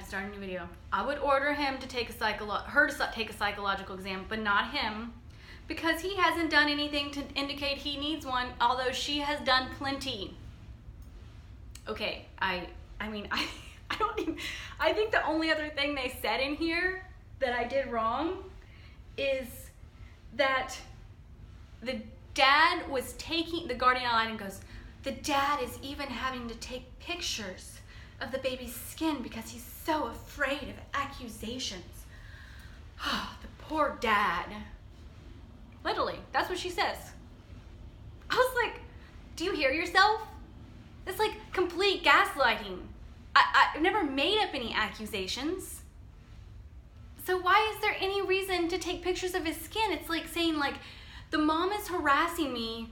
start a new video. I would order him to take her to take a psychological exam, but not him, because he hasn't done anything to indicate he needs one, although she has done plenty. Okay, I think the only other thing they said in here that I did wrong is that the dad was taking, the guardian ad litem goes, the dad is even having to take pictures of the baby's skin because he's so afraid of accusations. The poor dad. Literally, that's what she says. I was like, do you hear yourself? It's like complete gaslighting. I've never made up any accusations. So why is there any reason to take pictures of his skin? It's like saying, like, the mom is harassing me.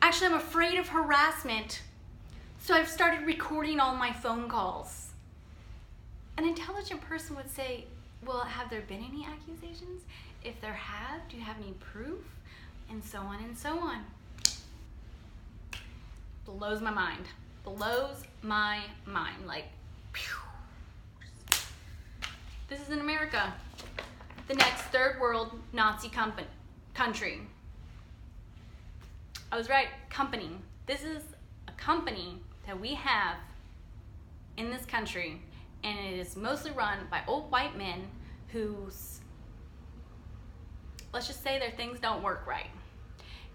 Actually, I'm afraid of harassment, so I've started recording all my phone calls. An intelligent person would say, well, have there been any accusations? If there have, do you have any proof? And so on and so on. Blows my mind. Blows my mind. Like, phew. This is in America, the next third world Nazi country. I was right, company. This is a company that we have in this country, and it is mostly run by old white men whose, let's just say, their things don't work right.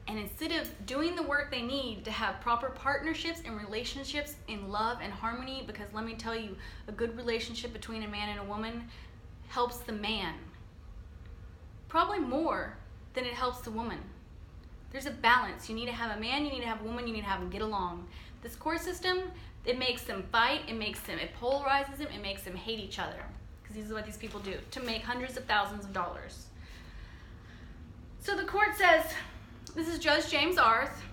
And instead of doing the work they need to have proper partnerships and relationships in love and harmony, because let me tell you, a good relationship between a man and a woman helps the man probably more than it helps the woman. There's a balance. You need to have a man, you need to have a woman, you need to have them get along. This court system, it makes them fight, it polarizes them, it makes them hate each other. Because this is what these people do to make hundreds of thousands of dollars. So the court says, this is Judge James Arth.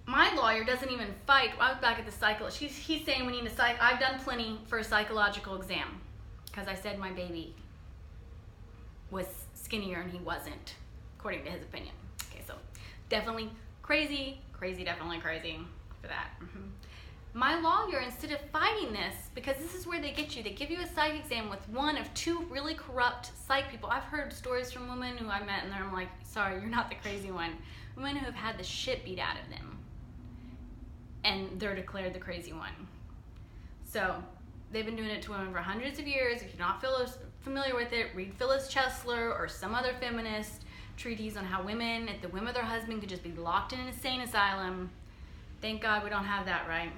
My lawyer doesn't even fight. I was back at the he's saying we need a I've done plenty for a psychological exam because I said my baby was skinnier and he wasn't, according to his opinion. Okay, so definitely crazy, definitely crazy for that. My lawyer, instead of fighting this, because this is where they get you, they give you a psych exam with one of two really corrupt psych people. I've heard stories from women who I met and I'm like, sorry, you're not the crazy one. Women who have had the shit beat out of them. And they're declared the crazy one. So they've been doing it to women for hundreds of years. If you're not familiar with it, read Phyllis Chesler or some other feminist treatise on how women, at the whim of their husband, could just be locked in an insane asylum. Thank God we don't have that, right?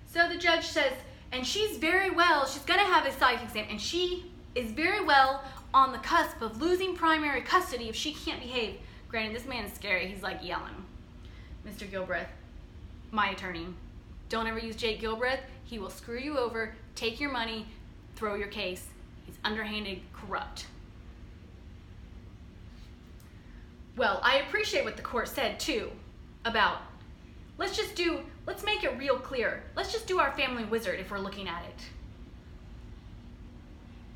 So the judge says, and she's very well, she's gonna have a psych exam, and she is very well on the cusp of losing primary custody if she can't behave. Granted, this man is scary. He's like yelling. Mr. Gilbreth, my attorney, don't ever use Jake Gilbreth. He will screw you over, take your money, throw your case. He's underhanded, corrupt. Well, I appreciate what the court said too about, let's make it real clear. Let's just do our family wizard if we're looking at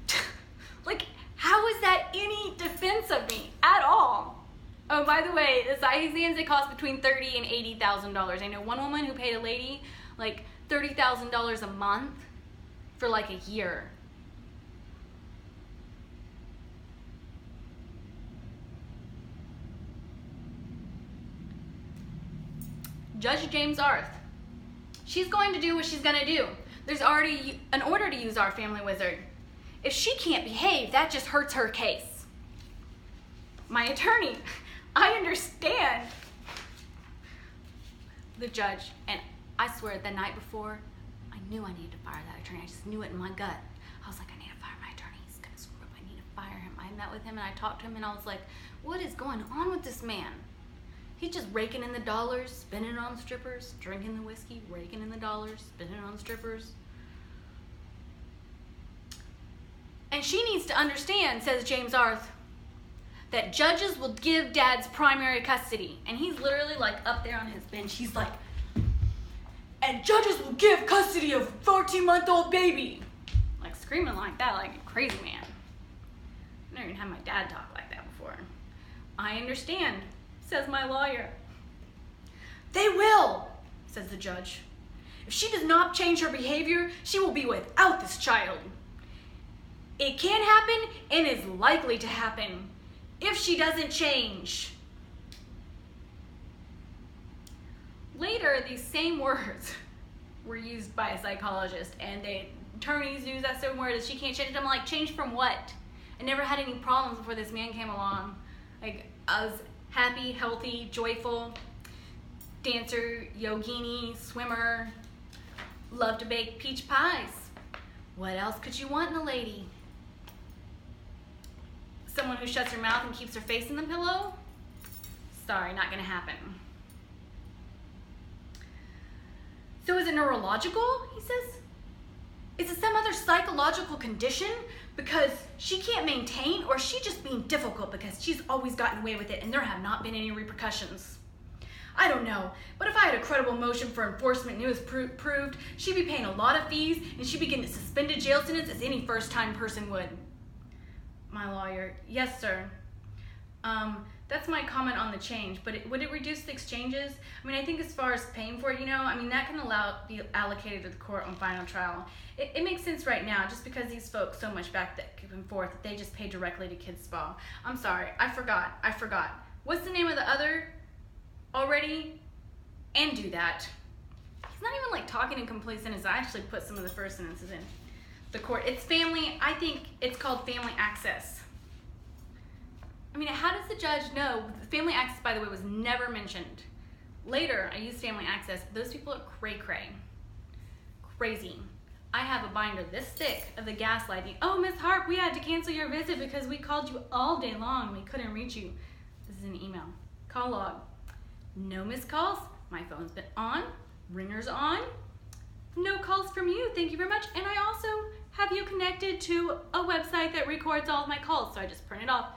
it. Like, how is that any defense of me at all? Oh, by the way, the psych exams, they cost between $30,000 and $80,000. I know one woman who paid a lady like $30,000 a month for like a year. Judge James Arth, she's going to do what she's gonna do. There's already an order to use our family wizard. If she can't behave, that just hurts her case. My attorney, I understand. The judge, and I swear the night before, I knew I needed to fire that attorney. I just knew it in my gut. I was like, I need to fire my attorney. He's gonna screw up. I need to fire him. I met with him and I talked to him and I was like, what is going on with this man? He's just raking in the dollars, spending it on strippers, drinking the whiskey, raking in the dollars, spending it on strippers. And she needs to understand, says James Arth, that judges will give dads primary custody. And he's literally like up there on his bench. He's like, and judges will give custody of a 14-month-old baby. Like screaming like that, like a crazy man. I've never even had my dad talk like that before. I understand, says my lawyer. They will, says says the judge. If she does not change her behavior, she will be without this child. It can happen and is likely to happen if she doesn't change. Later, these same words were used by a psychologist, and the attorneys use that same word, that she can't change. I'm like, change from what? I never had any problems before this man came along. Like, I was happy, healthy, joyful, dancer, yogini, swimmer, loved to bake peach pies. What else could you want in a lady? Someone who shuts her mouth and keeps her face in the pillow? Sorry, not gonna happen. So is it neurological, he says? Is it some other psychological condition? Because she can't maintain, or is she just being difficult because she's always gotten away with it and there have not been any repercussions? I don't know, but if I had a credible motion for enforcement and it was proved, she'd be paying a lot of fees and she'd be getting a suspended jail sentence as any first-time person would. My lawyer, yes, sir. That's my comment on the change, but would it reduce the exchanges? I mean, I think as far as paying for it, that can be allocated to the court on final trial. It makes sense right now, just because these folks so much back and forth that they just pay directly to Kids Spa. I'm sorry, I forgot. What's the name of the other already? And do that. He's not even talking in complete sentences. I actually put some of the first sentences in. The court, it's family, I think it's called family access. I mean, how does the judge know? Family access, by the way, was never mentioned. Later, I used family access. Those people are cray-cray. Crazy. I have a binder this thick of the gaslighting. Oh, Miss Harp, we had to cancel your visit because we called you all day long. We couldn't reach you. This is an email. Call log. No missed calls. My phone's been on. Ringer's on. No calls from you. Thank you very much. And I also have you connected to a website that records all of my calls. So I just print it off.